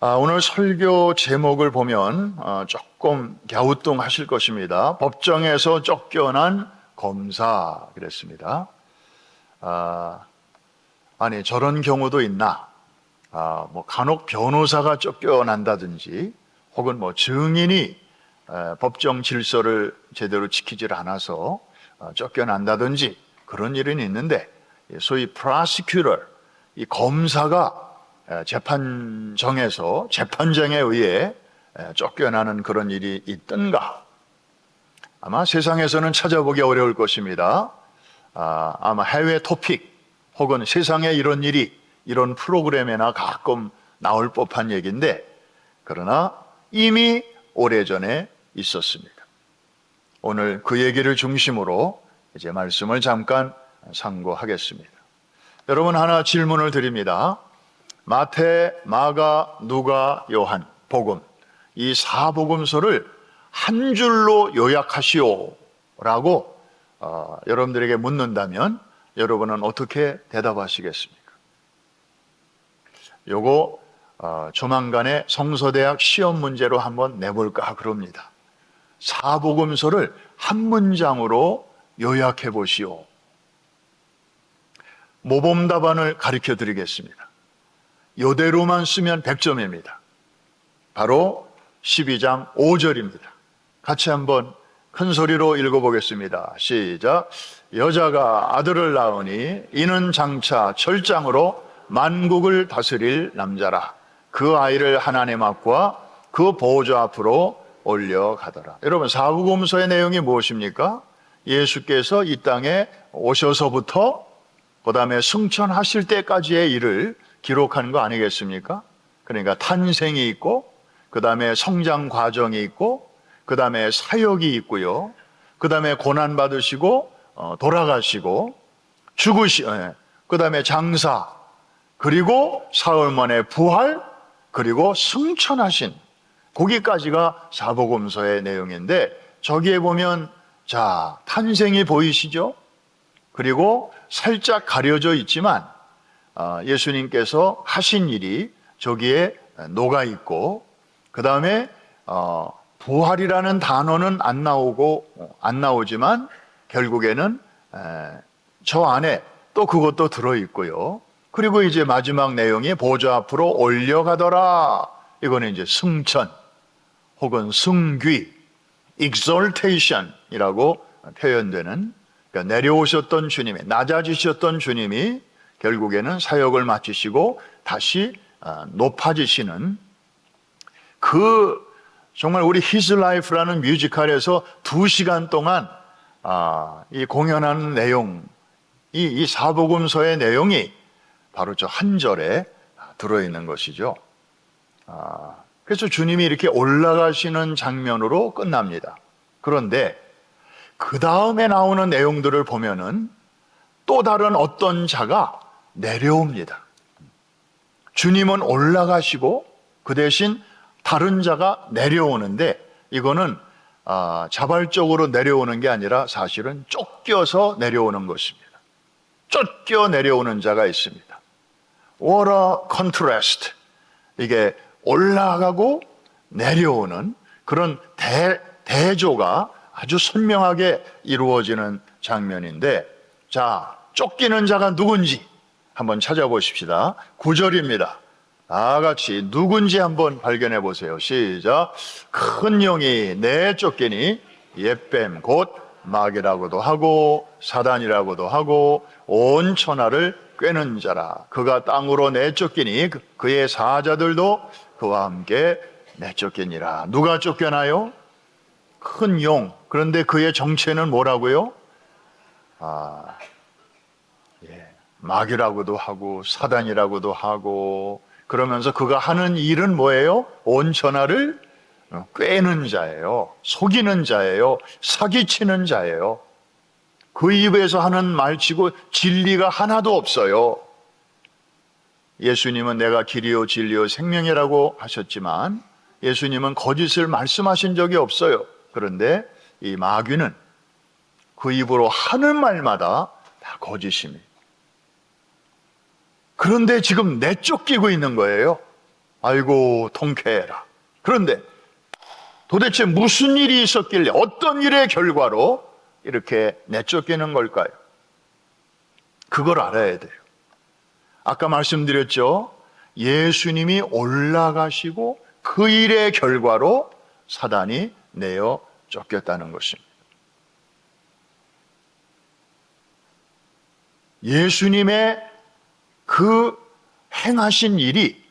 오늘 설교 제목을 보면 조금 갸우뚱하실 것입니다. 법정에서 쫓겨난 검사 그랬습니다. 아니 저런 경우도 있나? 간혹 변호사가 쫓겨난다든지 혹은 증인이 법정 질서를 제대로 지키질 않아서 쫓겨난다든지 그런 일은 있는데, 소위 prosecutor, 이 검사가 재판정에서 재판장에 의해 쫓겨나는 그런 일이 있던가? 아마 세상에서는 찾아보기 어려울 것입니다. 아마 해외 토픽 혹은 세상에 이런 일이 이런 프로그램에나 가끔 나올 법한 얘기인데, 그러나 이미 오래전에 있었습니다. 오늘 그 얘기를 중심으로 이제 말씀을 잠깐 상고하겠습니다. 여러분, 하나 질문을 드립니다. 마태, 마가, 누가, 요한, 복음, 이 사복음서를 한 줄로 요약하시오 라고 여러분들에게 묻는다면 여러분은 어떻게 대답하시겠습니까? 요거 조만간에 성서대학 시험 문제로 한번 내볼까 그럽니다. 사복음서를 한 문장으로 요약해 보시오. 모범 답안을 가르쳐 드리겠습니다. 이대로만 쓰면 100점입니다. 바로 12장 5절입니다. 같이 한번 큰 소리로 읽어보겠습니다. 시작. 여자가 아들을 낳으니 이는 장차 철장으로 만국을 다스릴 남자라. 그 아이를 하나님 앞과 그 보좌 앞으로 올려가더라. 여러분, 사복음서의 내용이 무엇입니까? 예수께서 이 땅에 오셔서부터 그 다음에 승천하실 때까지의 일을 기록한 거 아니겠습니까? 그러니까 탄생이 있고, 그 다음에 성장 과정이 있고, 그 다음에 사역이 있고요, 그 다음에 고난받으시고 돌아가시고 그 다음에 장사, 그리고 사흘 만에 부활, 그리고 승천하신, 거기까지가 사복음서의 내용인데, 저기에 보면 자 탄생이 보이시죠? 그리고 살짝 가려져 있지만 예수님께서 하신 일이 저기에 녹아 있고, 그 다음에 부활이라는 단어는 안 나오지만 결국에는 저 안에 또 그것도 들어 있고요. 그리고 이제 마지막 내용이 보좌 앞으로 올려가더라. 이거는 이제 승천 혹은 승귀, exaltation이라고 표현되는, 그러니까 내려오셨던 주님이, 낮아지셨던 주님이 결국에는 사역을 마치시고 다시 높아지시는, 정말 우리 His Life라는 뮤지컬에서 2시간 동안 이 공연하는 내용, 이 사복음서의 내용이 바로 저 한 절에 들어있는 것이죠. 그래서 주님이 이렇게 올라가시는 장면으로 끝납니다. 그런데 그 다음에 나오는 내용들을 보면은 또 다른 어떤 자가 내려옵니다. 주님은 올라가시고 그 대신 다른 자가 내려오는데, 이거는 자발적으로 내려오는 게 아니라 사실은 쫓겨서 내려오는 것입니다. 쫓겨 내려오는 자가 있습니다. What a contrast. 이게 올라가고 내려오는 그런 대조가 아주 선명하게 이루어지는 장면인데, 자, 쫓기는 자가 누군지 한번 찾아보십시다. 9절입니다. 다 같이 누군지 한번 발견해 보세요. 시작. 큰 용이 내쫓기니 옛뱀 곧 마귀라고도 하고 사단이라고도 하고 온 천하를 꿰는 자라. 그가 땅으로 내쫓기니 그의 사자들도 그와 함께 내쫓기니라. 누가 쫓겨나요? 큰 용. 그런데 그의 정체는 뭐라고요? 마귀라고도 하고 사단이라고도 하고, 그러면서 그가 하는 일은 뭐예요? 온 천하를 꿰는 자예요. 속이는 자예요. 사기치는 자예요. 그 입에서 하는 말치고 진리가 하나도 없어요. 예수님은 내가 길이요 진리요 생명이라고 하셨지만 예수님은 거짓을 말씀하신 적이 없어요. 그런데 이 마귀는 그 입으로 하는 말마다 다 거짓입니다. 그런데 지금 내쫓기고 있는 거예요. 아이고 통쾌해라. 그런데 도대체 무슨 일이 있었길래 어떤 일의 결과로 이렇게 내쫓기는 걸까요? 그걸 알아야 돼요. 아까 말씀드렸죠. 예수님이 올라가시고 그 일의 결과로 사단이 내어 쫓겼다는 것입니다. 예수님의 그 행하신 일이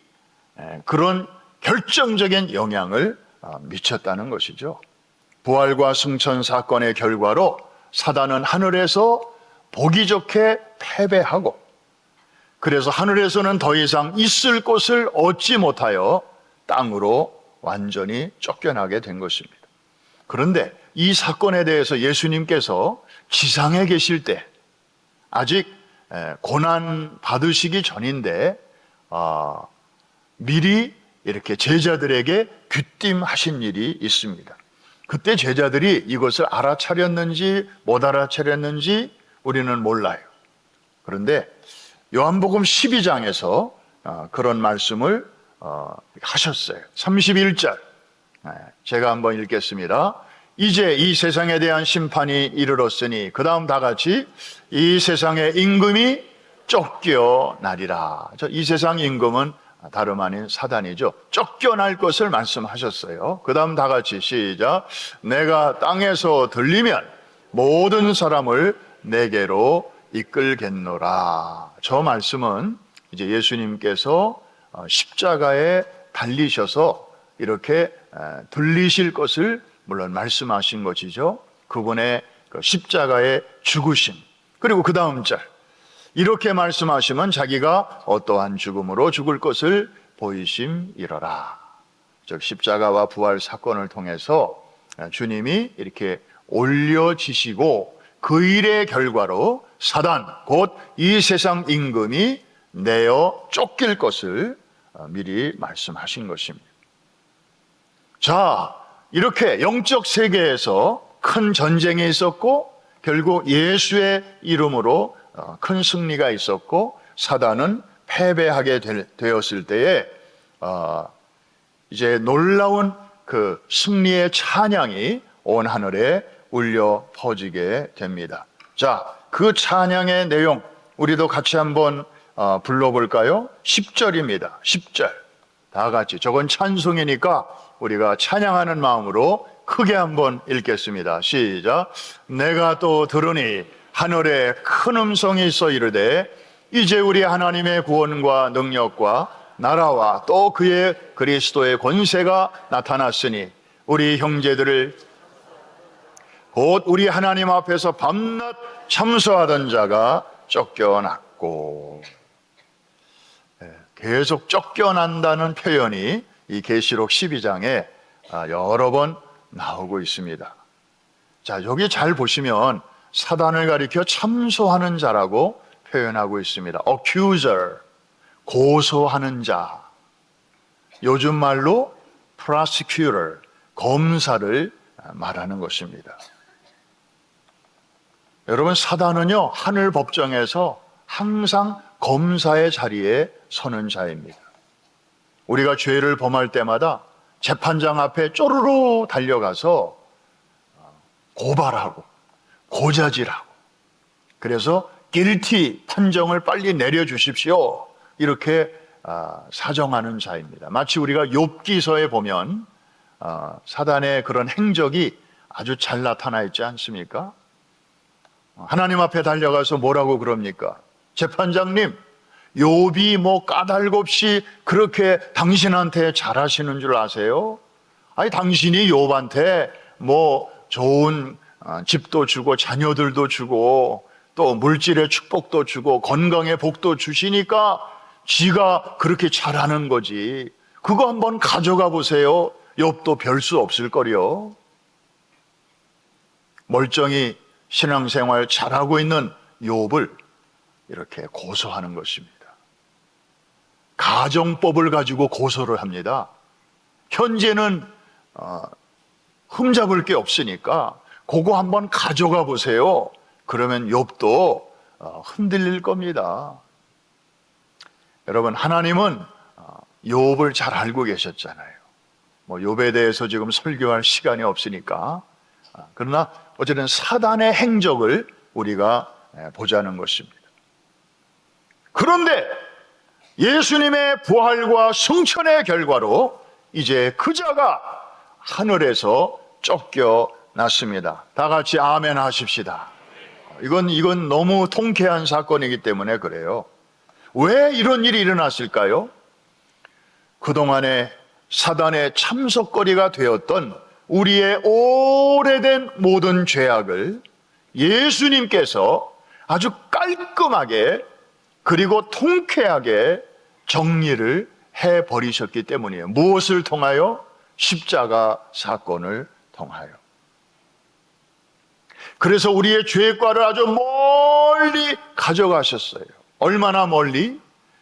그런 결정적인 영향을 미쳤다는 것이죠. 부활과 승천 사건의 결과로 사단은 하늘에서 보기 좋게 패배하고, 그래서 하늘에서는 더 이상 있을 곳을 얻지 못하여 땅으로 완전히 쫓겨나게 된 것입니다. 그런데 이 사건에 대해서 예수님께서 지상에 계실 때, 아직 고난 받으시기 전인데 미리 이렇게 제자들에게 귀띔하신 일이 있습니다. 그때 제자들이 이것을 알아차렸는지 못 알아차렸는지 우리는 몰라요. 그런데 요한복음 12장에서 그런 말씀을 하셨어요. 31절 제가 한번 읽겠습니다. 이제 이 세상에 대한 심판이 이르렀으니 그 다음 다 같이 이 세상의 임금이 쫓겨나리라. 이 세상 임금은 다름 아닌 사단이죠. 쫓겨날 것을 말씀하셨어요. 그 다음 다 같이 시작. 내가 땅에서 들리면 모든 사람을 내게로 이끌겠노라. 저 말씀은 이제 예수님께서 십자가에 달리셔서 이렇게 들리실 것을 물론 말씀하신 것이죠. 그분의 십자가의 죽으심. 그리고 그 다음 절 이렇게 말씀하시면 자기가 어떠한 죽음으로 죽을 것을 보이심이러라. 즉 십자가와 부활 사건을 통해서 주님이 이렇게 올려지시고 그 일의 결과로 사단 곧 이 세상 임금이 내어 쫓길 것을 미리 말씀하신 것입니다. 자, 이렇게 영적 세계에서 큰 전쟁이 있었고 결국 예수의 이름으로 큰 승리가 있었고 사단은 패배하게 되었을 때에 이제 놀라운 그 승리의 찬양이 온 하늘에 울려 퍼지게 됩니다. 자, 그 찬양의 내용 우리도 같이 한번 불러볼까요? 10절입니다. 10절 다 같이. 저건 찬송이니까 우리가 찬양하는 마음으로 크게 한번 읽겠습니다. 시작. 내가 또 들으니 하늘에 큰 음성이 있어 이르되 이제 우리 하나님의 구원과 능력과 나라와 또 그의 그리스도의 권세가 나타났으니 우리 형제들을 곧 우리 하나님 앞에서 밤낮 참소하던 자가 쫓겨났고. 계속 쫓겨난다는 표현이 이 계시록 12장에 여러 번 나오고 있습니다. 자, 여기 잘 보시면 사단을 가리켜 참소하는 자라고 표현하고 있습니다. accuser, 고소하는 자. 요즘 말로 prosecutor, 검사를 말하는 것입니다. 여러분, 사단은요, 하늘 법정에서 항상 검사의 자리에 서는 자입니다. 우리가 죄를 범할 때마다 재판장 앞에 쪼르르 달려가서 고발하고 고자질하고, 그래서 guilty 판정을 빨리 내려주십시오 이렇게 사정하는 자입니다. 마치 우리가 욥기서에 보면 사단의 그런 행적이 아주 잘 나타나 있지 않습니까? 하나님 앞에 달려가서 뭐라고 그럽니까? 재판장님, 욥이 뭐 까닭 없이 그렇게 당신한테 잘하시는 줄 아세요? 아니, 당신이 욥한테 뭐 좋은 집도 주고 자녀들도 주고 또 물질의 축복도 주고 건강의 복도 주시니까 지가 그렇게 잘하는 거지. 그거 한번 가져가 보세요. 욥도 별 수 없을 거요. 멀쩡히 신앙생활 잘하고 있는 욥을 이렇게 고소하는 것입니다. 가정법을 가지고 고소를 합니다. 현재는 흠잡을 게 없으니까 그거 한번 가져가 보세요. 그러면 욥도 흔들릴 겁니다. 여러분, 하나님은 욥을 잘 알고 계셨잖아요. 뭐 욥에 대해서 지금 설교할 시간이 없으니까. 그러나 어쨌든 사단의 행적을 우리가 보자는 것입니다. 그런데 예수님의 부활과 승천의 결과로 이제 그자가 하늘에서 쫓겨났습니다. 다 같이 아멘 하십시다. 이건 너무 통쾌한 사건이기 때문에 그래요. 왜 이런 일이 일어났을까요? 그동안에 사단의 참석거리가 되었던 우리의 오래된 모든 죄악을 예수님께서 아주 깔끔하게 그리고 통쾌하게 정리를 해버리셨기 때문이에요. 무엇을 통하여? 십자가 사건을 통하여. 그래서 우리의 죄과를 아주 멀리 가져가셨어요. 얼마나 멀리?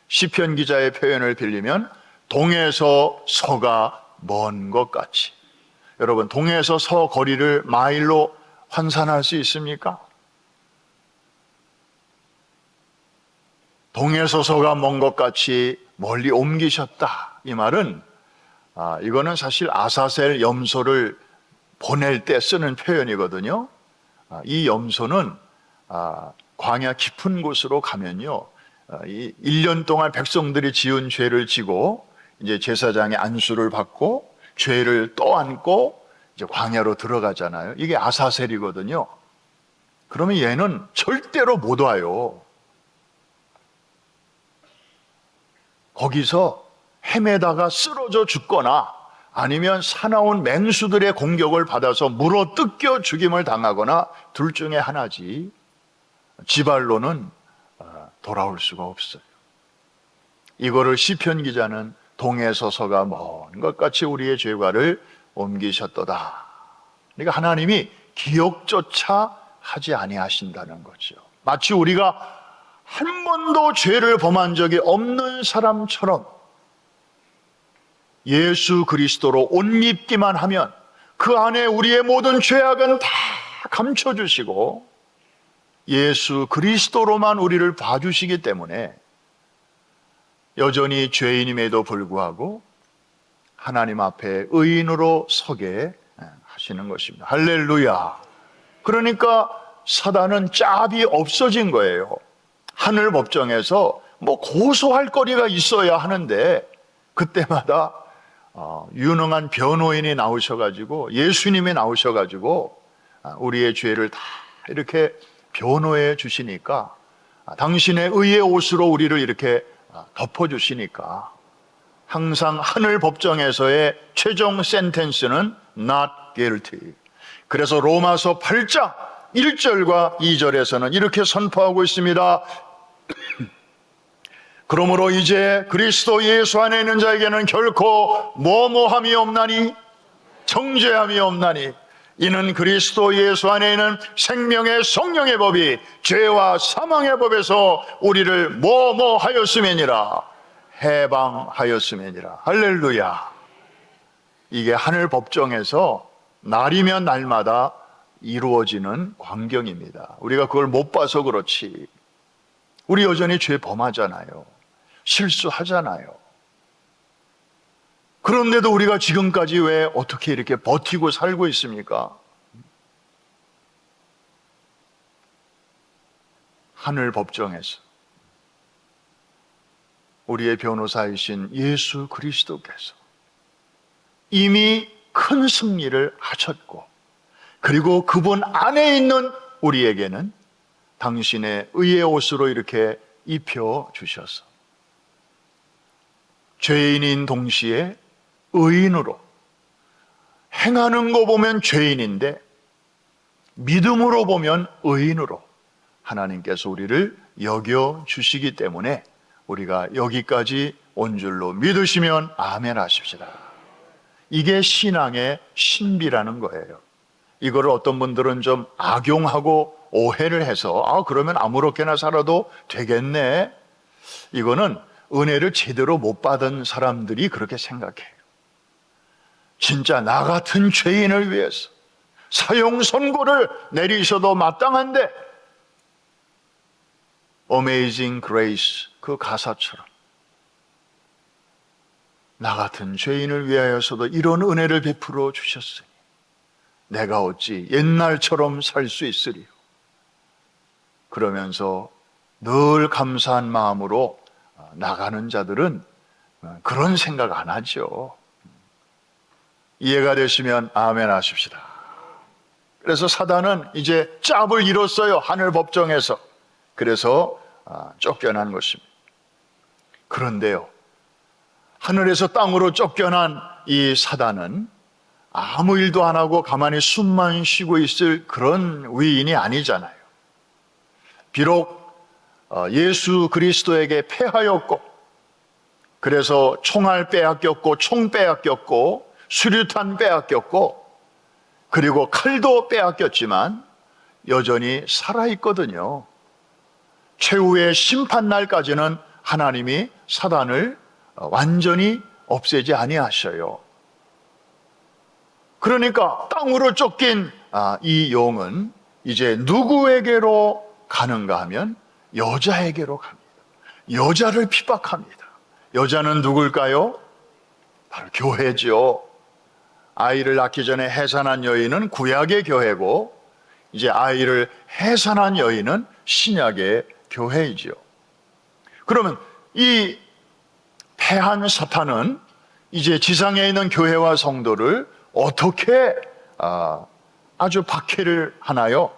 시편 기자의 표현을 빌리면 동에서 서가 먼 것 같이. 여러분, 동에서 서 거리를 마일로 환산할 수 있습니까? 동에서 서가 먼 것 같이 멀리 옮기셨다. 이 말은 이거는 사실 아사셀 염소를 보낼 때 쓰는 표현이거든요. 이 염소는 광야 깊은 곳으로 가면요, 이 1년 동안 백성들이 지은 죄를 지고 이제 제사장의 안수를 받고 죄를 떠안고 이제 광야로 들어가잖아요. 이게 아사셀이거든요. 그러면 얘는 절대로 못 와요. 거기서 헤매다가 쓰러져 죽거나 아니면 사나운 맹수들의 공격을 받아서 물어 뜯겨 죽임을 당하거나 둘 중에 하나지, 지발로는 돌아올 수가 없어요. 이거를 시편 기자는 동에서 서가 먼 것 같이 우리의 죄과를 옮기셨도다. 그러니까 하나님이 기억조차 하지 아니하신다는 거죠. 마치 우리가 한 번도 죄를 범한 적이 없는 사람처럼 예수 그리스도로 옷 입기만 하면 그 안에 우리의 모든 죄악은 다 감춰주시고 예수 그리스도로만 우리를 봐주시기 때문에 여전히 죄인임에도 불구하고 하나님 앞에 의인으로 서게 하시는 것입니다. 할렐루야. 그러니까 사단은 짭이 없어진 거예요. 하늘 법정에서 뭐 고소할 거리가 있어야 하는데 그때마다 유능한 변호인이 나오셔가지고 예수님이 나오셔가지고 우리의 죄를 다 이렇게 변호해 주시니까, 당신의 의의 옷으로 우리를 이렇게 덮어주시니까 항상 하늘 법정에서의 최종 센텐스는 not guilty. 그래서 로마서 8장 1절과 2절에서는 이렇게 선포하고 있습니다. 그러므로 이제 그리스도 예수 안에 있는 자에게는 결코 뭐뭐함이 없나니, 정죄함이 없나니, 이는 그리스도 예수 안에 있는 생명의 성령의 법이 죄와 사망의 법에서 우리를 뭐뭐하였음이니라, 해방하였음이니라. 할렐루야. 이게 하늘 법정에서 날이면 날마다 이루어지는 광경입니다. 우리가 그걸 못 봐서 그렇지, 우리 여전히 죄 범하잖아요. 실수하잖아요. 그런데도 우리가 지금까지 왜 어떻게 이렇게 버티고 살고 있습니까? 하늘 법정에서 우리의 변호사이신 예수 그리스도께서 이미 큰 승리를 하셨고, 그리고 그분 안에 있는 우리에게는 당신의 의의 옷으로 이렇게 입혀 주셔서 죄인인 동시에 의인으로, 행하는 거 보면 죄인인데 믿음으로 보면 의인으로 하나님께서 우리를 여겨 주시기 때문에 우리가 여기까지 온 줄로 믿으시면 아멘 하십시다. 이게 신앙의 신비라는 거예요. 이거를 어떤 분들은 좀 악용하고 오해를 해서 그러면 아무렇게나 살아도 되겠네, 이거는 은혜를 제대로 못 받은 사람들이 그렇게 생각해요. 진짜 나 같은 죄인을 위해서 사형 선고를 내리셔도 마땅한데, Amazing Grace 그 가사처럼 나 같은 죄인을 위하여서도 이런 은혜를 베풀어 주셨으니 내가 어찌 옛날처럼 살 수 있으리요. 그러면서 늘 감사한 마음으로 나가는 자들은 그런 생각 안 하죠. 이해가 되시면 아멘 하십시다. 그래서 사단은 이제 짭을 잃었어요. 하늘 법정에서. 그래서 쫓겨난 것입니다. 그런데요, 하늘에서 땅으로 쫓겨난 이 사단은 아무 일도 안 하고 가만히 숨만 쉬고 있을 그런 위인이 아니잖아요. 비록 예수 그리스도에게 패하였고, 그래서 총알 빼앗겼고, 총 빼앗겼고, 수류탄 빼앗겼고, 그리고 칼도 빼앗겼지만 여전히 살아있거든요. 최후의 심판날까지는 하나님이 사단을 완전히 없애지 아니하셔요. 그러니까 땅으로 쫓긴 이 용은 이제 누구에게로 가는가 하면 여자에게로 갑니다. 여자를 핍박합니다. 여자는 누굴까요? 바로 교회죠. 아이를 낳기 전에 해산한 여인은 구약의 교회고, 이제 아이를 해산한 여인은 신약의 교회이죠. 그러면 이 패한 사탄은 이제 지상에 있는 교회와 성도를 어떻게 아주 박해를 하나요?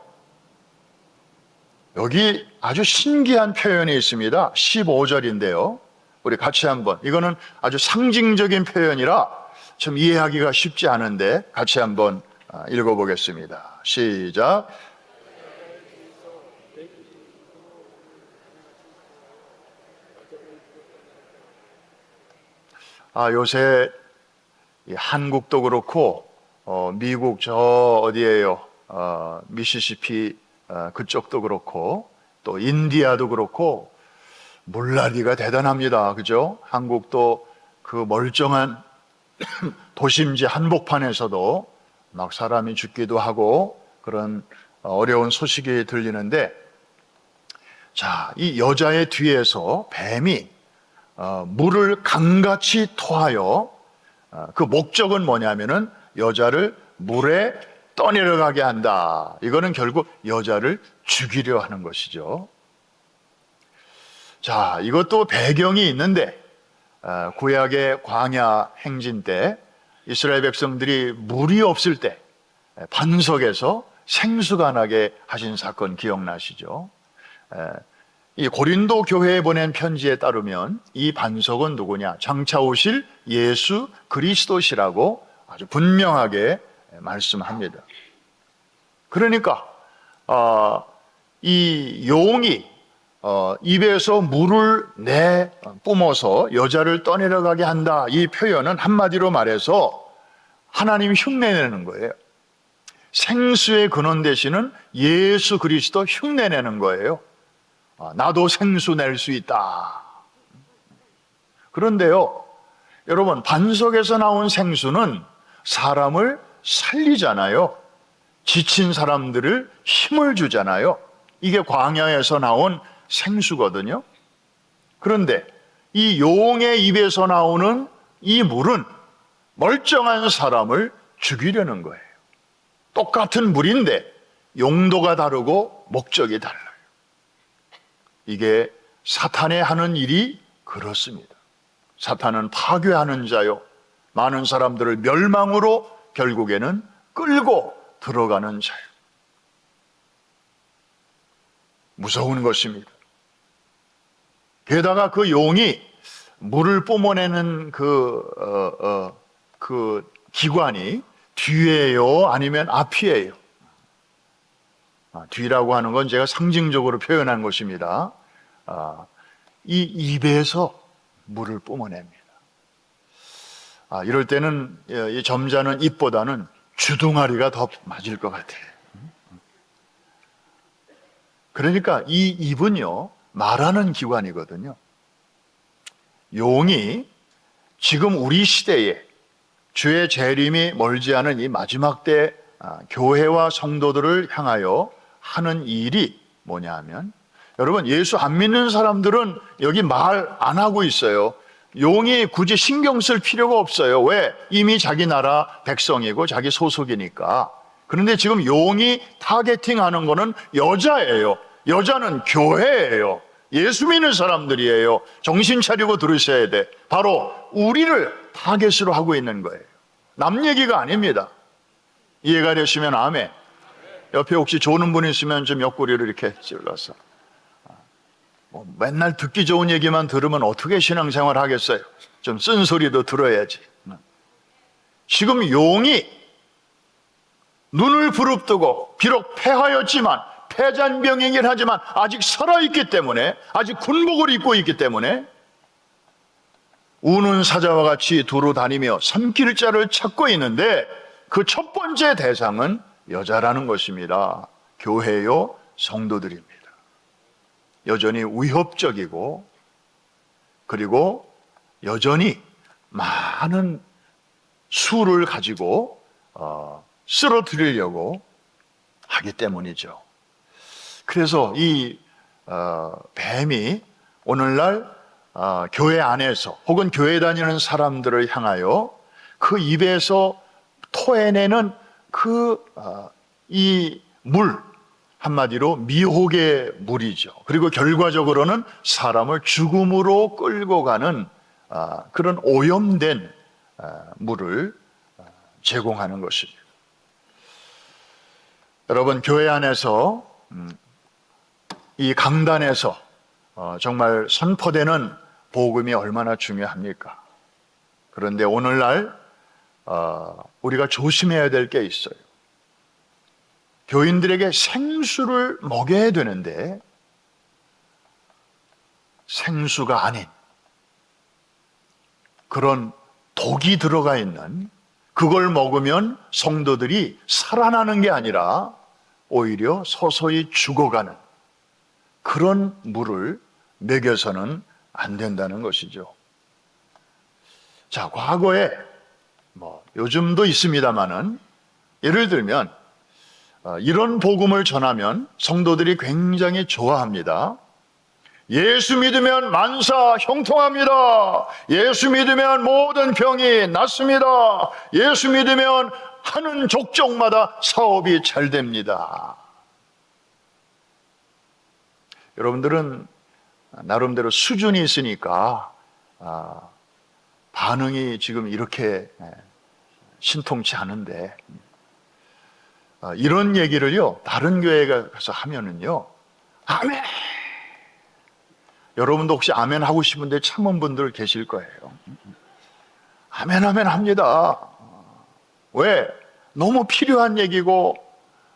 여기 아주 신기한 표현이 있습니다. 15절인데요. 우리 같이 한번, 이거는 아주 상징적인 표현이라 좀 이해하기가 쉽지 않은데 같이 한번 읽어보겠습니다. 시작. 요새 한국도 그렇고 미국 저 어디예요? 미시시피 그쪽도 그렇고 또 인디아도 그렇고 물난리가 대단합니다. 그죠? 한국도 그 멀쩡한 도심지 한복판에서도 막 사람이 죽기도 하고 그런 어려운 소식이 들리는데, 자, 이 여자의 뒤에서 뱀이 물을 강같이 토하여 그 목적은 뭐냐면은 여자를 물에 떠내려가게 한다. 이거는 결국 여자를 죽이려 하는 것이죠. 자, 이것도 배경이 있는데 구약의 광야 행진 때 이스라엘 백성들이 물이 없을 때 반석에서 생수가 나게 하신 사건 기억나시죠? 이 고린도 교회에 보낸 편지에 따르면 이 반석은 누구냐? 장차 오실 예수 그리스도시라고 아주 분명하게 말씀합니다. 그러니까 이 용이 입에서 물을 뿜어서 여자를 떠내려가게 한다. 이 표현은 한마디로 말해서 하나님 흉내내는 거예요. 생수의 근원 되시는 예수 그리스도 흉내내는 거예요. 나도 생수 낼 수 있다. 그런데요, 여러분, 반석에서 나온 생수는 사람을 살리잖아요. 지친 사람들을 힘을 주잖아요. 이게 광야에서 나온 생수거든요. 그런데 이 용의 입에서 나오는 이 물은 멀쩡한 사람을 죽이려는 거예요. 똑같은 물인데 용도가 다르고 목적이 달라요. 이게 사탄의 하는 일이 그렇습니다. 사탄은 파괴하는 자요, 많은 사람들을 멸망으로 결국에는 끌고 들어가는 자요. 무서운 것입니다. 게다가 그 용이 물을 뿜어내는 그 기관이 뒤에요, 아니면 앞이에요? 뒤라고 하는 건 제가 상징적으로 표현한 것입니다. 이 입에서 물을 뿜어냅니다. 이럴 때는 이 점잖은 입보다는 주둥아리가 더 맞을 것 같아요. 그러니까 이 입은요, 말하는 기관이거든요. 용이 지금 우리 시대에 주의 재림이 멀지 않은 이 마지막 때 교회와 성도들을 향하여 하는 일이 뭐냐 하면, 여러분, 예수 안 믿는 사람들은 여기 말 안 하고 있어요. 용이 굳이 신경 쓸 필요가 없어요. 왜? 이미 자기 나라 백성이고 자기 소속이니까. 그런데 지금 용이 타겟팅하는 거는 여자예요. 여자는 교회예요. 예수 믿는 사람들이에요. 정신 차리고 들으셔야 돼. 바로 우리를 타겟으로 하고 있는 거예요. 남 얘기가 아닙니다. 이해가 되시면 아멘. 옆에 혹시 조는 분 있으면 좀 옆구리를 이렇게 찔러서. 맨날 듣기 좋은 얘기만 들으면 어떻게 신앙생활 하겠어요? 좀 쓴소리도 들어야지. 지금 용이 눈을 부릅뜨고 비록 패하였지만 패잔병이긴 하지만 아직 살아있기 때문에, 아직 군복을 입고 있기 때문에 우는 사자와 같이 두루 다니며 산길자를 찾고 있는데 그 첫 번째 대상은 여자라는 것입니다. 교회요, 성도들입니다. 여전히 위협적이고 그리고 여전히 많은 수를 가지고 쓰러뜨리려고 하기 때문이죠. 그래서 이 뱀이 오늘날 교회 안에서 혹은 교회 다니는 사람들을 향하여 그 입에서 토해내는 이 물, 한마디로 미혹의 물이죠. 그리고 결과적으로는 사람을 죽음으로 끌고 가는 그런 오염된 물을 제공하는 것입니다. 여러분, 교회 안에서 이 강단에서 정말 선포되는 복음이 얼마나 중요합니까? 그런데 오늘날 우리가 조심해야 될 게 있어요. 교인들에게 생수를 먹여야 되는데 생수가 아닌 그런 독이 들어가 있는, 그걸 먹으면 성도들이 살아나는 게 아니라 오히려 서서히 죽어가는 그런 물을 먹여서는 안 된다는 것이죠. 자, 과거에 요즘도 있습니다만은 예를 들면 이런 복음을 전하면 성도들이 굉장히 좋아합니다. 예수 믿으면 만사 형통합니다. 예수 믿으면 모든 병이 낫습니다. 예수 믿으면 하는 족족마다 사업이 잘 됩니다. 여러분들은 나름대로 수준이 있으니까 반응이 지금 이렇게 신통치 않은데, 이런 얘기를요 다른 교회에 가서 하면은요 아멘, 여러분도 혹시 아멘 하고 싶은데 참은 분들 계실 거예요. 아멘 아멘 합니다. 왜? 너무 필요한 얘기고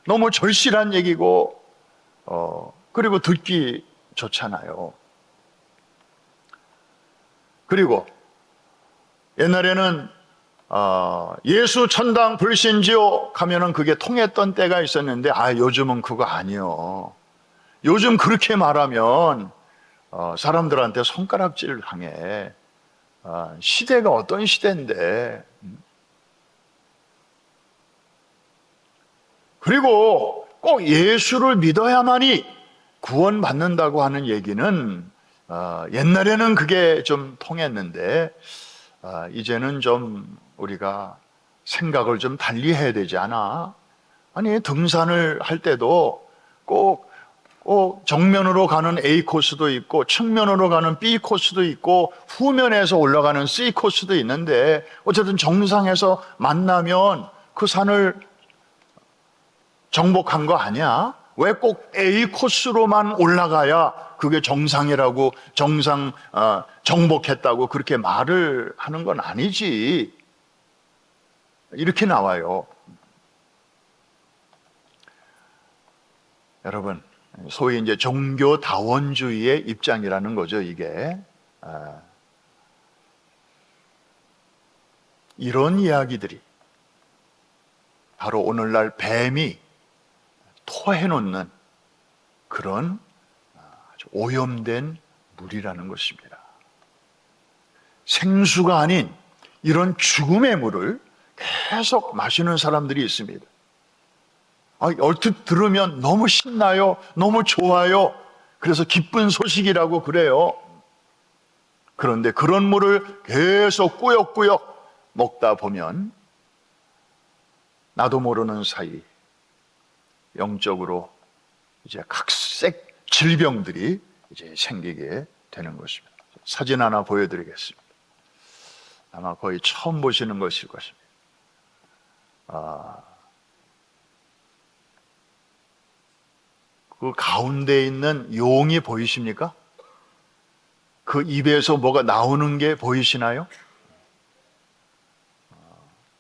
너무 절실한 얘기고 그리고 듣기 좋잖아요. 그리고 옛날에는 예수 천당 불신지옥 하면은 그게 통했던 때가 있었는데 요즘은 그거 아니요. 요즘 그렇게 말하면 사람들한테 손가락질 당해. 시대가 어떤 시대인데. 그리고 꼭 예수를 믿어야만이 구원받는다고 하는 얘기는 옛날에는 그게 좀 통했는데 이제는 좀 우리가 생각을 좀 달리 해야 되지 않아? 아니, 등산을 할 때도 꼭 정면으로 가는 A 코스도 있고 측면으로 가는 B 코스도 있고 후면에서 올라가는 C 코스도 있는데 어쨌든 정상에서 만나면 그 산을 정복한 거 아니야? 왜 꼭 A 코스로만 올라가야 그게 정상이라고 정복했다고 그렇게 말을 하는 건 아니지. 이렇게 나와요. 여러분, 소위 이제 종교다원주의의 입장이라는 거죠, 이게. 이런 이야기들이 바로 오늘날 뱀이 토해놓는 그런 아주 오염된 물이라는 것입니다. 생수가 아닌 이런 죽음의 물을 계속 마시는 사람들이 있습니다. 얼핏 들으면 너무 신나요, 너무 좋아요. 그래서 기쁜 소식이라고 그래요. 그런데 그런 물을 계속 꾸역꾸역 먹다 보면 나도 모르는 사이 영적으로 이제 각색 질병들이 이제 생기게 되는 것입니다. 사진 하나 보여드리겠습니다. 아마 거의 처음 보시는 것일 것입니다. 그 가운데 있는 용이 보이십니까? 그 입에서 뭐가 나오는 게 보이시나요?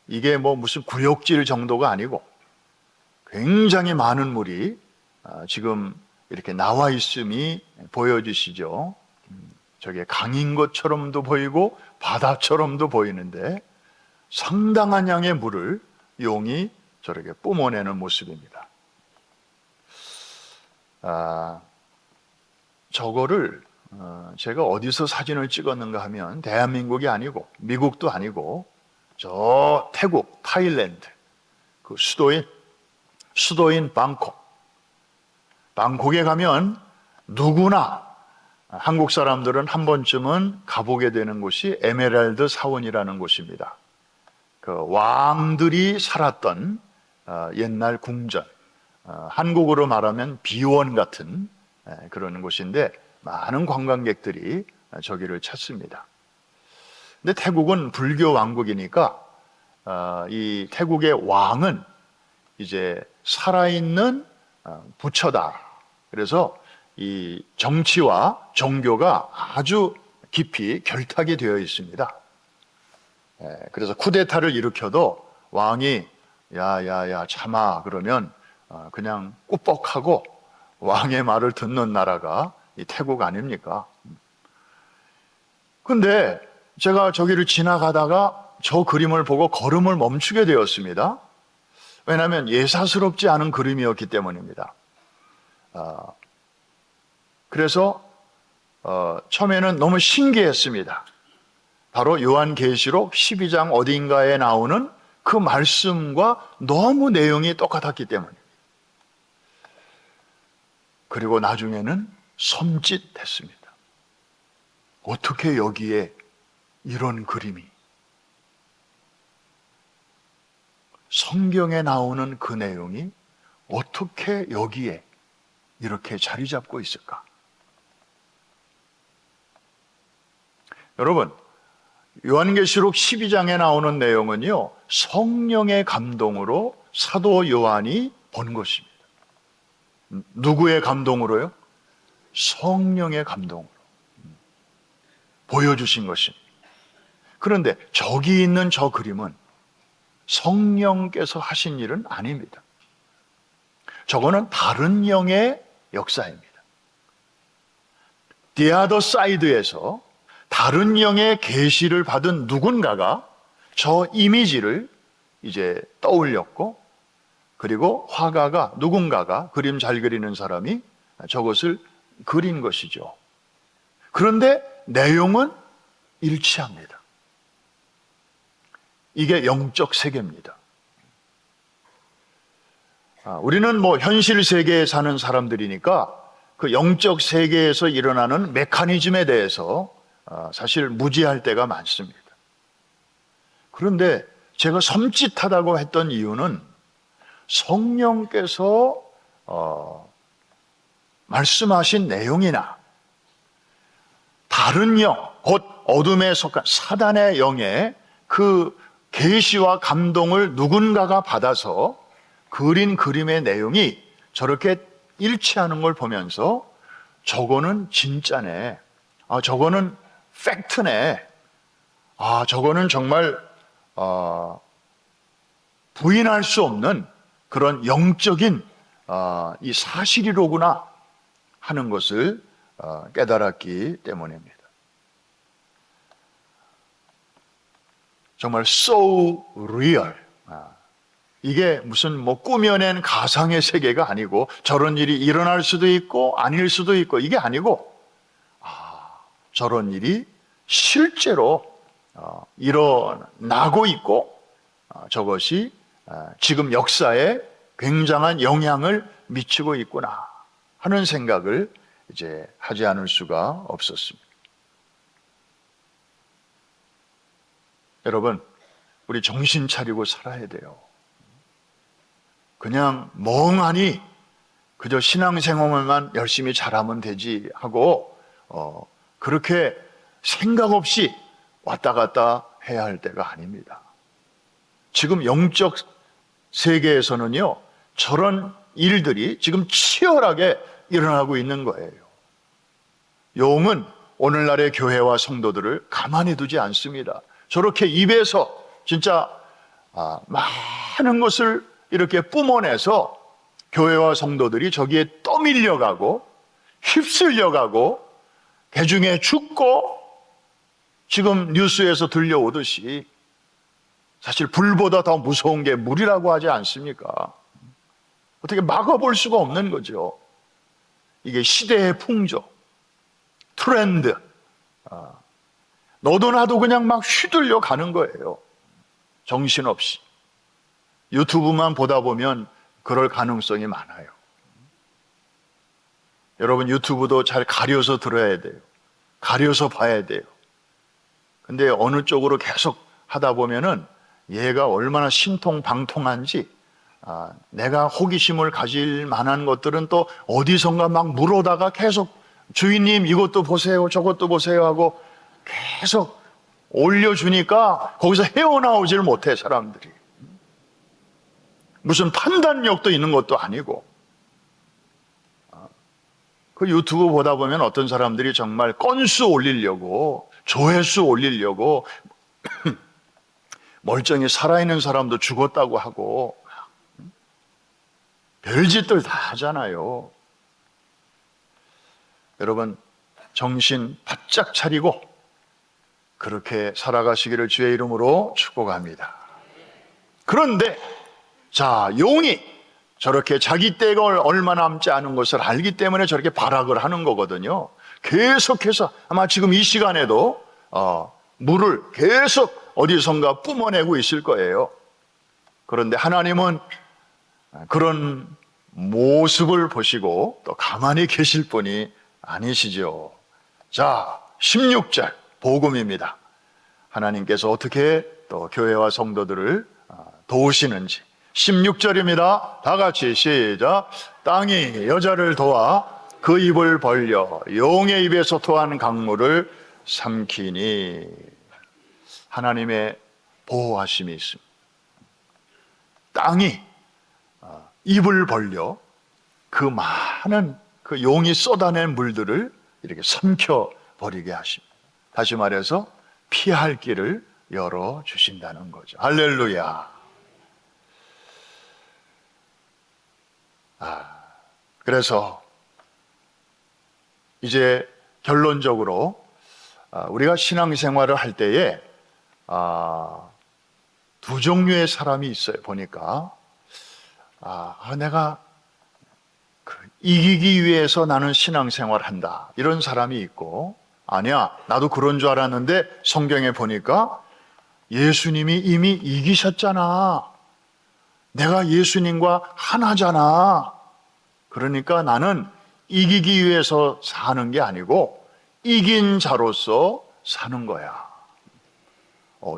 이게 뭐 무슨 구역질 정도가 아니고 굉장히 많은 물이 지금 이렇게 나와 있음이 보여지시죠? 저게 강인 것처럼도 보이고 바다처럼도 보이는데 상당한 양의 물을 용이 저렇게 뿜어내는 모습입니다. 저거를 제가 어디서 사진을 찍었는가 하면 대한민국이 아니고 미국도 아니고 저 태국, 타일랜드 그 수도인 방콕에 가면 누구나 한국 사람들은 한 번쯤은 가보게 되는 곳이 에메랄드 사원이라는 곳입니다. 그 왕들이 살았던 옛날 궁전, 한국으로 말하면 비원 같은 그런 곳인데 많은 관광객들이 저기를 찾습니다. 근데 태국은 불교 왕국이니까 이 태국의 왕은 이제 살아있는 부처다. 그래서 이 정치와 종교가 아주 깊이 결탁이 되어 있습니다. 그래서 쿠데타를 일으켜도 왕이 야야야 참아 그러면 그냥 꾸벅하고 왕의 말을 듣는 나라가 이 태국 아닙니까? 근데 제가 저기를 지나가다가 저 그림을 보고 걸음을 멈추게 되었습니다. 왜냐하면 예사스럽지 않은 그림이었기 때문입니다. 그래서 처음에는 너무 신기했습니다. 바로 요한계시록 12장 어딘가에 나오는 그 말씀과 너무 내용이 똑같았기 때문입니다. 그리고 나중에는 섬찟했습니다. 어떻게 여기에 이런 그림이, 성경에 나오는 그 내용이 어떻게 여기에 이렇게 자리 잡고 있을까? 여러분, 요한계시록 12장에 나오는 내용은요, 성령의 감동으로 사도 요한이 본 것입니다. 누구의 감동으로요? 성령의 감동으로 보여주신 것입니다. 그런데 저기 있는 저 그림은 성령께서 하신 일은 아닙니다. 저거는 다른 영의 역사입니다. The other side에서 다른 영의 계시를 받은 누군가가 저 이미지를 이제 떠올렸고, 그리고 화가가, 누군가가, 그림 잘 그리는 사람이 저것을 그린 것이죠. 그런데 내용은 일치합니다. 이게 영적 세계입니다. 우리는 뭐 현실 세계에 사는 사람들이니까 그 영적 세계에서 일어나는 메커니즘에 대해서 사실 무지할 때가 많습니다. 그런데 제가 섬찟하다고 했던 이유는 성령께서 말씀하신 내용이나 다른 영, 곧 어둠에 속한 사단의 영의 그 계시와 감동을 누군가가 받아서 그린 그림의 내용이 저렇게 일치하는 걸 보면서 저거는 진짜네, 저거는 팩트네, 저거는 정말 부인할 수 없는 그런 영적인 이 사실이로구나 하는 것을 깨달았기 때문입니다. 정말 so real. 이게 무슨 뭐 꾸며낸 가상의 세계가 아니고 저런 일이 일어날 수도 있고 아닐 수도 있고 이게 아니고 저런 일이 실제로 일어나고 있고 저것이 지금 역사에 굉장한 영향을 미치고 있구나 하는 생각을 이제 하지 않을 수가 없었습니다. 여러분, 우리 정신 차리고 살아야 돼요. 그냥 멍하니 그저 신앙생활만 열심히 잘하면 되지 하고 그렇게 생각 없이 왔다 갔다 해야 할 때가 아닙니다. 지금 영적 세계에서는요, 저런 일들이 지금 치열하게 일어나고 있는 거예요. 용은 오늘날의 교회와 성도들을 가만히 두지 않습니다. 저렇게 입에서 진짜 많은 것을 이렇게 뿜어내서 교회와 성도들이 저기에 떠밀려가고 휩쓸려가고 대중에 죽고, 지금 뉴스에서 들려오듯이 사실 불보다 더 무서운 게 물이라고 하지 않습니까? 어떻게 막아볼 수가 없는 거죠. 이게 시대의 풍조, 트렌드, 너도 나도 그냥 막 휘둘려 가는 거예요. 정신없이. 유튜브만 보다 보면 그럴 가능성이 많아요. 여러분, 유튜브도 잘 가려서 들어야 돼요. 가려서 봐야 돼요. 근데 어느 쪽으로 계속 하다 보면은 얘가 얼마나 신통방통한지, 내가 호기심을 가질 만한 것들은 또 어디선가 막 물어다가 계속 주인님 이것도 보세요 저것도 보세요 하고 계속 올려주니까 거기서 헤어나오질 못해, 사람들이. 무슨 판단력도 있는 것도 아니고. 그 유튜브 보다 보면 어떤 사람들이 정말 건수 올리려고, 조회수 올리려고 멀쩡히 살아있는 사람도 죽었다고 하고 별짓들 다 하잖아요. 여러분, 정신 바짝 차리고 그렇게 살아가시기를 주의 이름으로 축복합니다. 그런데 자, 용이 저렇게 자기 때가 얼마 남지 않은 것을 알기 때문에 저렇게 발악을 하는 거거든요. 계속해서 아마 지금 이 시간에도 물을 계속 어디선가 뿜어내고 있을 거예요. 그런데 하나님은 그런 모습을 보시고 또 가만히 계실 분이 아니시죠. 자, 16절 복음입니다. 하나님께서 어떻게 또 교회와 성도들을 도우시는지. 16절입니다. 다 같이 시작. 땅이 여자를 도와 그 입을 벌려 용의 입에서 토한 강물을 삼키니. 하나님의 보호하심이 있습니다. 땅이 입을 벌려 그 많은 그 용이 쏟아낸 물들을 이렇게 삼켜버리게 하십니다. 다시 말해서 피할 길을 열어주신다는 거죠. 할렐루야. 그래서 이제 결론적으로 우리가 신앙생활을 할 때에 두 종류의 사람이 있어요. 보니까 내가 이기기 위해서 나는 신앙생활을 한다, 이런 사람이 있고, 아니야 나도 그런 줄 알았는데 성경에 보니까 예수님이 이미 이기셨잖아, 내가 예수님과 하나잖아, 그러니까 나는 이기기 위해서 사는 게 아니고 이긴 자로서 사는 거야.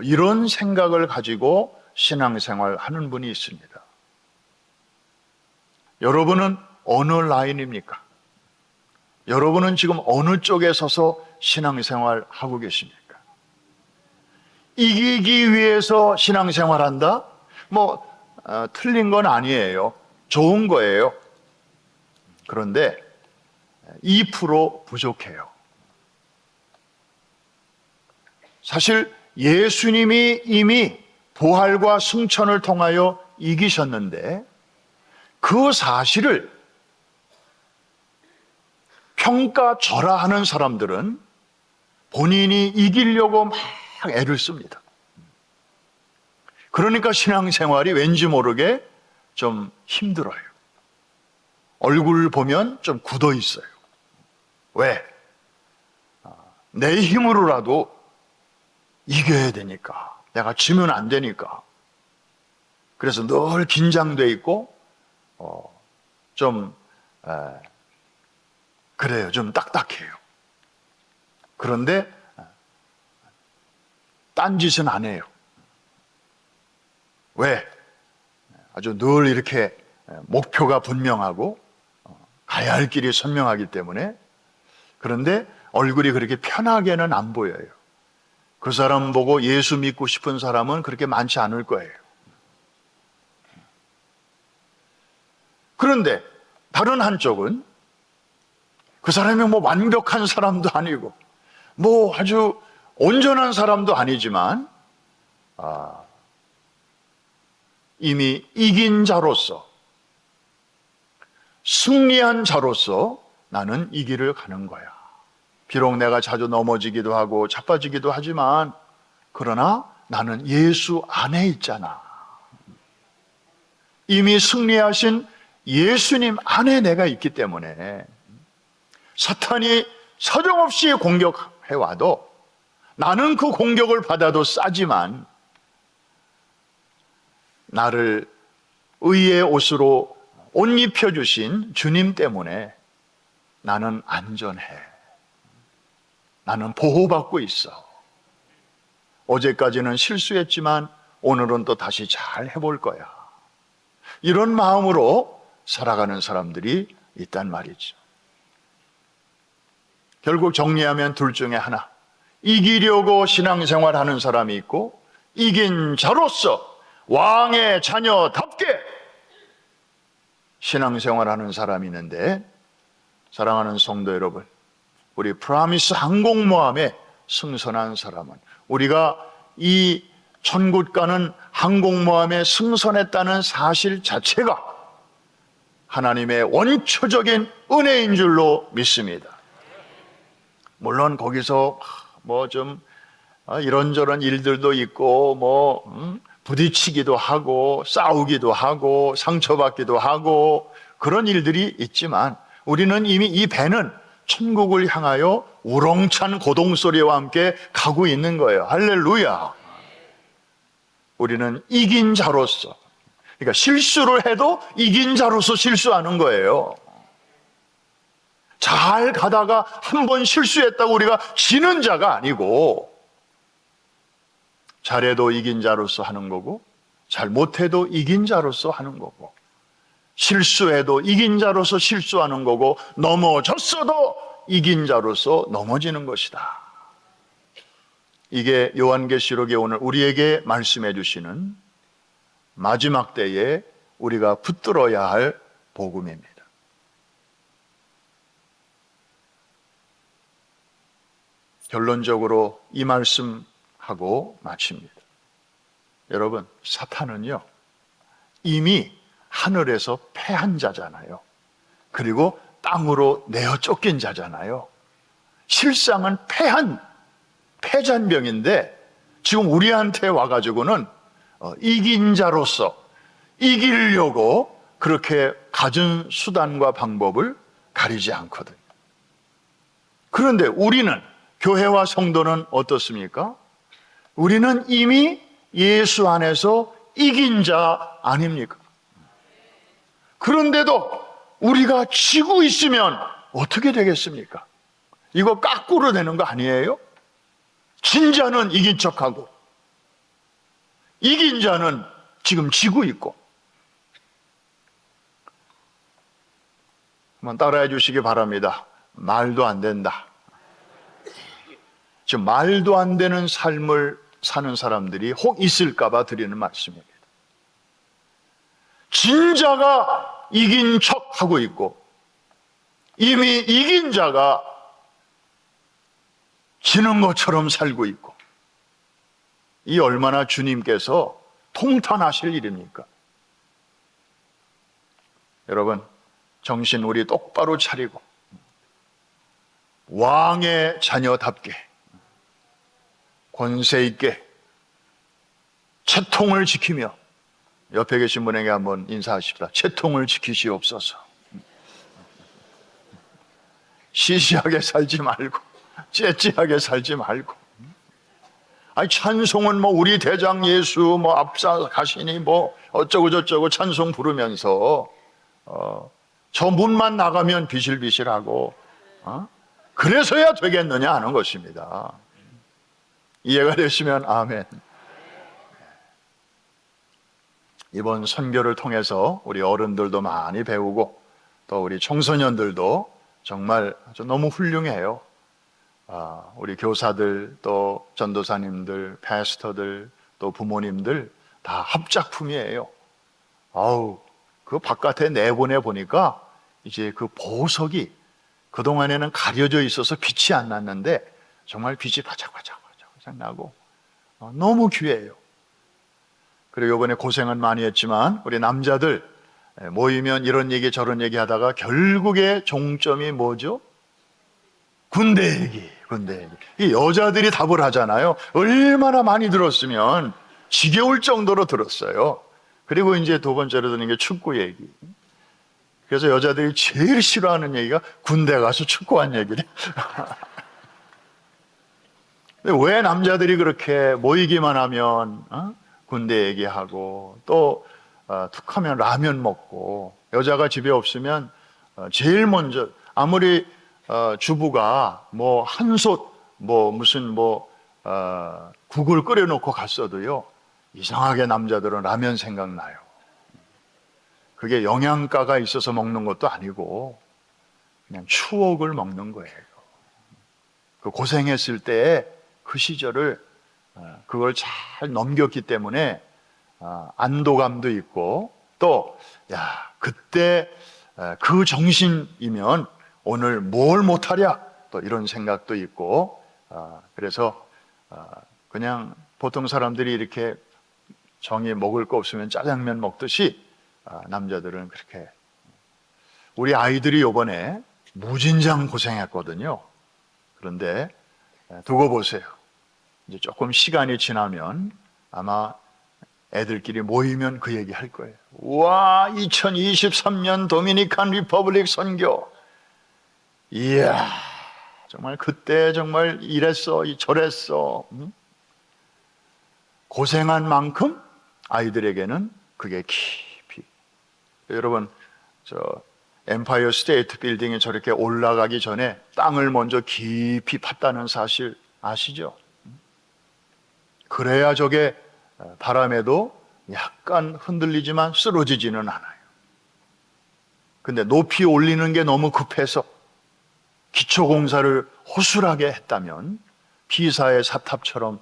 이런 생각을 가지고 신앙생활 하는 분이 있습니다. 여러분은 어느 라인입니까? 여러분은 지금 어느 쪽에 서서 신앙생활 하고 계십니까? 이기기 위해서 신앙생활 한다? 틀린 건 아니에요. 좋은 거예요. 그런데 2% 부족해요. 사실 예수님이 이미 부활과 승천을 통하여 이기셨는데 그 사실을 평가절하하는 사람들은 본인이 이기려고 막 애를 씁니다. 그러니까 신앙생활이 왠지 모르게 좀 힘들어요. 얼굴 보면 좀 굳어 있어요. 왜? 내 힘으로라도 이겨야 되니까, 내가 지면 안 되니까. 그래서 늘 긴장돼 있고 그래요. 좀 딱딱해요. 그런데 딴짓은 안 해요. 왜? 아주 늘 이렇게 목표가 분명하고 가야 할 길이 선명하기 때문에. 그런데 얼굴이 그렇게 편하게는 안 보여요. 그 사람 보고 예수 믿고 싶은 사람은 그렇게 많지 않을 거예요. 그런데 다른 한쪽은 그 사람이 뭐 완벽한 사람도 아니고 뭐 아주 온전한 사람도 아니지만 이미 이긴 자로서, 승리한 자로서 나는 이 길을 가는 거야. 비록 내가 자주 넘어지기도 하고 자빠지기도 하지만 그러나 나는 예수 안에 있잖아. 이미 승리하신 예수님 안에 내가 있기 때문에 사탄이 사정없이 공격해와도 나는 그 공격을 받아도 싸지만 나를 의의 옷으로 옷 입혀주신 주님 때문에 나는 안전해. 나는 보호받고 있어. 어제까지는 실수했지만 오늘은 또 다시 잘 해볼 거야. 이런 마음으로 살아가는 사람들이 있단 말이죠. 결국 정리하면 둘 중에 하나. 이기려고 신앙생활하는 사람이 있고 이긴 자로서 왕의 자녀답게 신앙생활하는 사람이 있는데, 사랑하는 성도 여러분, 우리 프라미스 항공모함에 승선한 사람은, 우리가 이 천국 가는 항공모함에 승선했다는 사실 자체가 하나님의 원초적인 은혜인 줄로 믿습니다. 물론 거기서 뭐 좀 이런저런 일들도 있고 부딪히기도 하고 싸우기도 하고 상처받기도 하고 그런 일들이 있지만 우리는 이미 이 배는 천국을 향하여 우렁찬 고동소리와 함께 가고 있는 거예요. 할렐루야. 우리는 이긴 자로서, 그러니까 실수를 해도 이긴 자로서 실수하는 거예요. 잘 가다가 한 번 실수했다고 우리가 지는 자가 아니고, 잘해도 이긴 자로서 하는 거고 잘못해도 이긴 자로서 하는 거고, 실수해도 이긴 자로서 실수하는 거고, 넘어졌어도 이긴 자로서 넘어지는 것이다. 이게 요한계시록에 오늘 우리에게 말씀해 주시는 마지막 때에 우리가 붙들어야 할 복음입니다. 결론적으로 이 말씀하고 마칩니다. 여러분, 사탄은요 이미 하늘에서 패한 자잖아요. 그리고 땅으로 내어 쫓긴 자잖아요. 실상은 패잔병인데 지금 우리한테 와가지고는 이긴 자로서 이기려고 그렇게 갖은 수단과 방법을 가리지 않거든요. 그런데 우리는, 교회와 성도는 어떻습니까? 우리는 이미 예수 안에서 이긴 자 아닙니까? 그런데도 우리가 지고 있으면 어떻게 되겠습니까? 이거 까꾸로 되는 거 아니에요? 진 자는 이긴 척하고 이긴 자는 지금 지고 있고. 한번 따라해 주시기 바랍니다. 말도 안 된다. 지금 말도 안 되는 삶을 사는 사람들이 혹 있을까 봐 드리는 말씀입니다. 진자가 이긴 척하고 있고 이미 이긴 자가 지는 것처럼 살고 있고, 이 얼마나 주님께서 통탄하실 일입니까? 여러분, 정신 우리 똑바로 차리고 왕의 자녀답게 권세 있게 채통을 지키며, 옆에 계신 분에게 한번 인사하십시다. 채통을 지키시옵소서. 시시하게 살지 말고 째째하게 살지 말고. 아니, 찬송은 뭐 우리 대장 예수 뭐 앞서 가시니 뭐 어쩌고 저쩌고 찬송 부르면서 저 문만 나가면 비실비실하고 그래서야 되겠느냐 하는 것입니다. 이해가 되시면 아멘. 이번 선교를 통해서 우리 어른들도 많이 배우고 또 우리 청소년들도 정말 아주 너무 훌륭해요. 우리 교사들 또 전도사님들, 패스터들 또 부모님들 다 합작품이에요. 그 바깥에 내보내 보니까 이제 그 보석이 그동안에는 가려져 있어서 빛이 안 났는데 정말 빛이 바짝바짝 나고 너무 귀해요. 그리고 이번에 고생은 많이 했지만 우리 남자들 모이면 이런 얘기 저런 얘기 하다가 결국에 종점이 뭐죠? 군대 얘기. 이 여자들이 답을 하잖아요. 얼마나 많이 들었으면 지겨울 정도로 들었어요. 그리고 이제 두 번째로 듣는 게 축구 얘기. 그래서 여자들이 제일 싫어하는 얘기가 군대 가서 축구한 얘기래. 왜 남자들이 그렇게 모이기만 하면 군대 얘기하고 또 툭하면 라면 먹고, 여자가 집에 없으면 제일 먼저 아무리 주부가 뭐 한솥 무슨 국을 끓여놓고 갔어도요, 이상하게 남자들은 라면 생각나요. 그게 영양가가 있어서 먹는 것도 아니고 그냥 추억을 먹는 거예요. 그 고생했을 때 그 시절을 그걸 잘 넘겼기 때문에 안도감도 있고, 또 그때 그 정신이면 오늘 뭘 못하랴, 또 이런 생각도 있고, 그래서 그냥 보통 사람들이 이렇게 정이 먹을 거 없으면 짜장면 먹듯이 남자들은 그렇게. 우리 아이들이 요번에 무진장 고생했거든요. 그런데 두고 보세요. 이제 조금 시간이 지나면 아마 애들끼리 모이면 그 얘기 할 거예요. 와, 2023년 도미니칸 리퍼블릭 선교. 이야, 정말 그때 정말 이랬어, 저랬어. 고생한 만큼 아이들에게는 그게 깊이. 여러분, 엠파이어 스테이트 빌딩에 저렇게 올라가기 전에 땅을 먼저 깊이 팠다는 사실 아시죠? 그래야 저게 바람에도 약간 흔들리지만 쓰러지지는 않아요. 근데 높이 올리는 게 너무 급해서 기초공사를 허술하게 했다면 피사의 사탑처럼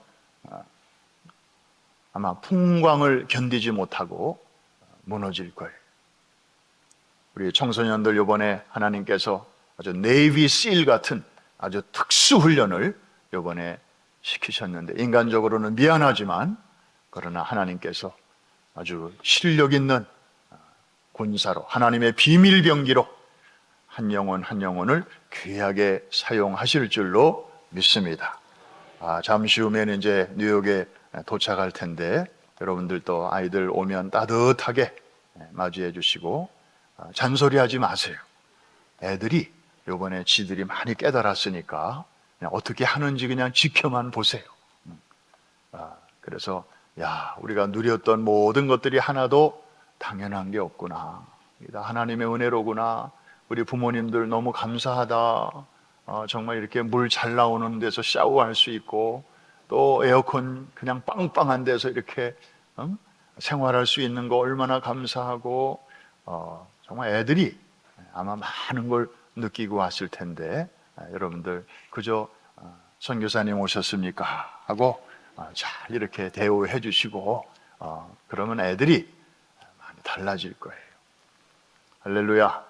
아마 풍광을 견디지 못하고 무너질 거예요. 우리 청소년들 이번에 하나님께서 아주 네이비 실 같은 아주 특수 훈련을 이번에 시키셨는데, 인간적으로는 미안하지만 그러나 하나님께서 아주 실력 있는 군사로, 하나님의 비밀병기로 한 영혼 한 영혼을 귀하게 사용하실 줄로 믿습니다. 잠시 후면 이제 뉴욕에 도착할 텐데 여러분들도 아이들 오면 따뜻하게 맞이해 주시고 잔소리하지 마세요. 애들이 요번에 지들이 많이 깨달았으니까 그냥 어떻게 하는지 그냥 지켜만 보세요. 그래서 우리가 누렸던 모든 것들이 하나도 당연한 게 없구나. 다 하나님의 은혜로구나. 우리 부모님들 너무 감사하다. 정말 이렇게 물 잘 나오는 데서 샤워할 수 있고, 또 에어컨 그냥 빵빵한 데서 이렇게 생활할 수 있는 거 얼마나 감사하고, 정말 애들이 아마 많은 걸 느끼고 왔을 텐데, 여러분들 그저 선교사님 오셨습니까? 하고 잘 이렇게 대우해 주시고 그러면 애들이 많이 달라질 거예요. 할렐루야.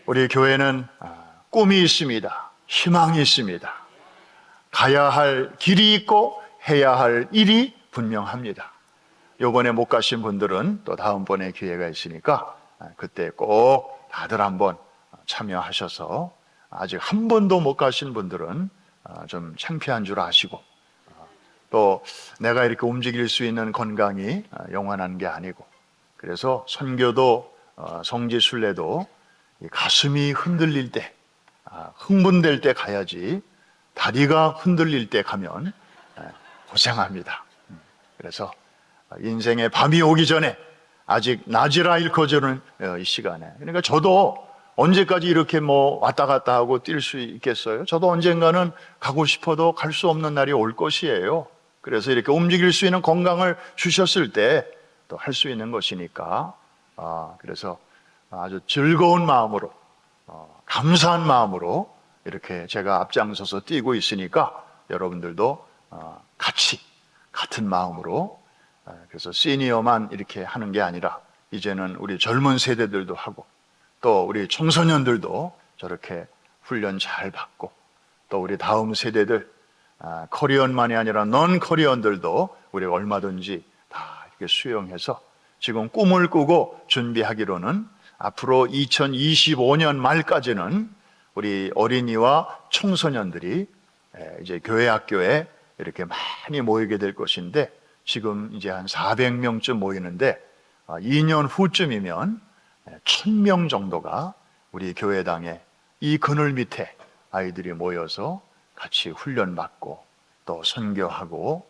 우리 교회는 꿈이 있습니다. 희망이 있습니다. 가야 할 길이 있고 해야 할 일이 분명합니다. 요번에 못 가신 분들은 또 다음번에 기회가 있으니까 그때 꼭 다들 한번 참여하셔서, 아직 한 번도 못 가신 분들은 좀 창피한 줄 아시고, 또 내가 이렇게 움직일 수 있는 건강이 영원한 게 아니고, 그래서 선교도 성지순례도 가슴이 흔들릴 때, 흥분될 때 가야지 다리가 흔들릴 때 가면 고생합니다. 그래서 인생의 밤이 오기 전에 아직 낮이라 일커주는 이 시간에, 그러니까 저도 언제까지 이렇게 왔다 갔다 하고 뛸 수 있겠어요? 저도 언젠가는 가고 싶어도 갈 수 없는 날이 올 것이에요. 그래서 이렇게 움직일 수 있는 건강을 주셨을 때 또 할 수 있는 것이니까 그래서 아주 즐거운 마음으로 감사한 마음으로 이렇게 제가 앞장서서 뛰고 있으니까 여러분들도 같이 같은 마음으로 그래서 시니어만 이렇게 하는 게 아니라 이제는 우리 젊은 세대들도 하고 또 우리 청소년들도 저렇게 훈련 잘 받고 또 우리 다음 세대들 커리언만이 아니라 넌 커리언들도 우리가 얼마든지 다 이렇게 수용해서 지금 꿈을 꾸고 준비하기로는 앞으로 2025년 말까지는 우리 어린이와 청소년들이 이제 교회 학교에 이렇게 많이 모이게 될 것인데 지금 이제 한 400명쯤 모이는데 2년 후쯤이면 1000명 정도가 우리 교회당에 이 그늘 밑에 아이들이 모여서 같이 훈련받고 또 선교하고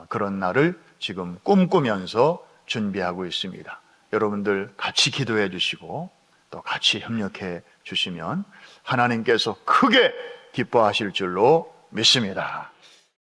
그런 날을 지금 꿈꾸면서 준비하고 있습니다. 여러분들 같이 기도해 주시고 또 같이 협력해 주시면 하나님께서 크게 기뻐하실 줄로 믿습니다.